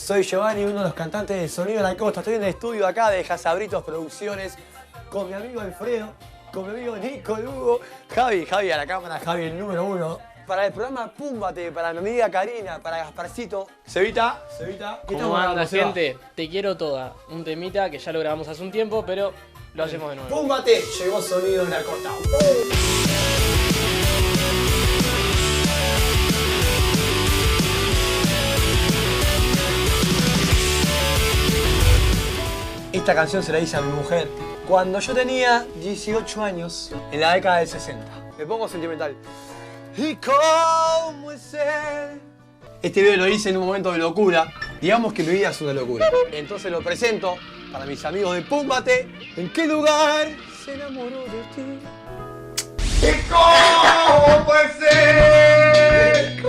Soy Giovanni, uno de los cantantes de Sonido de la Costa. Estoy en el estudio acá de Jasabritos Producciones con mi amigo Alfredo, con mi amigo Nico Lugo, Javi a la cámara, Javi el número 1. Para el programa Púmbate, para mi amiga Karina, para Gasparcito. Cevita. ¿Cómo anda, gente? Te quiero toda. Un temita que ya lo grabamos hace un tiempo, pero lo hacemos de nuevo. Púmbate, llegó Sonido de la Costa. Esta canción se la hice a mi mujer cuando yo tenía 18 años, en la década del 60. Me pongo sentimental. ¿Y cómo es él? Este video lo hice en un momento de locura. Digamos que mi vida es una locura. Entonces lo presento para mis amigos de Púmbate. ¿En qué lugar se enamoró de ti? ¿Y cómo es él?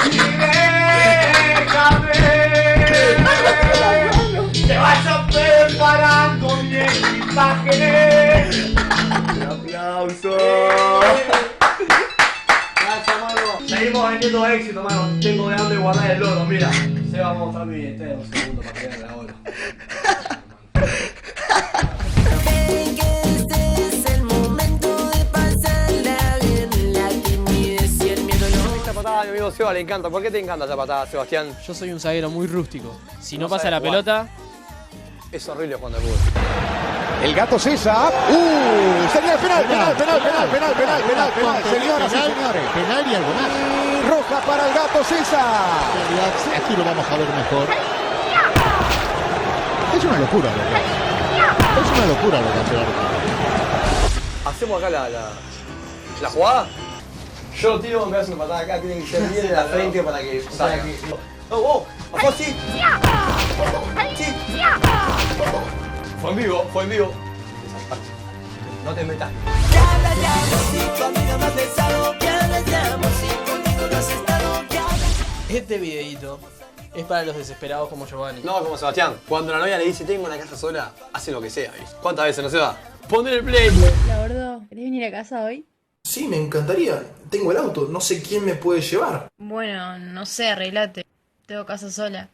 Y déjame. Te vayas preparando mi equipaje. Un aplauso. Gracias, mano. Seguimos vendiendo éxito, mano. Tengo de hambre guardar el loro, mira. Se va a mostrar mi billetera un segundo para que vean la hora. Esta patada a mi amigo Seba le encanta. ¿Por qué te encanta esa patada, Sebastián? Yo soy un zaguero muy rústico. Si no pasa la pelota... Es horrible cuando el fútbol. El Gato César. Sería penal. Señoras y señores. Penal y algo más. Y roja para el Gato César. Aquí lo vamos a ver mejor. Es una locura lo que hace. Es una locura lo que hace el árbitro. Hacemos acá la jugada. Yo tiro, me hace una patada acá, tiene que ser bien de la frente para que salga. ¡Oh! ¡Bajó así! ¡Sí! Fue en vivo. No te metas. Este videito es para los desesperados como Giovanni. No, como Sebastián. Cuando la novia le dice, tengo una casa sola, hace lo que sea. ¿Viste? ¿Cuántas veces no se va? Poner el play. La gordo, ¿querés venir a casa hoy? Sí, me encantaría. Tengo el auto, no sé quién me puede llevar. Bueno, no sé, arreglate. Tengo casa sola.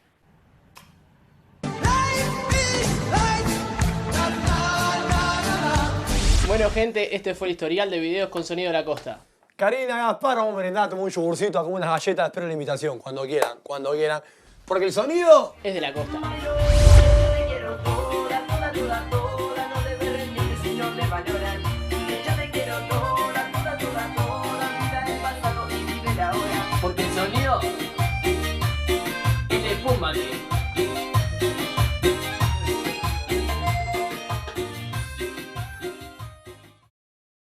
Bueno, gente, este fue el historial de videos con Sonido de la Costa. Karina, Gaspar, vamos a merendar, tomar un yogurcito, a comer unas galletas, espero la invitación, cuando quieran. Porque el sonido Es de la costa.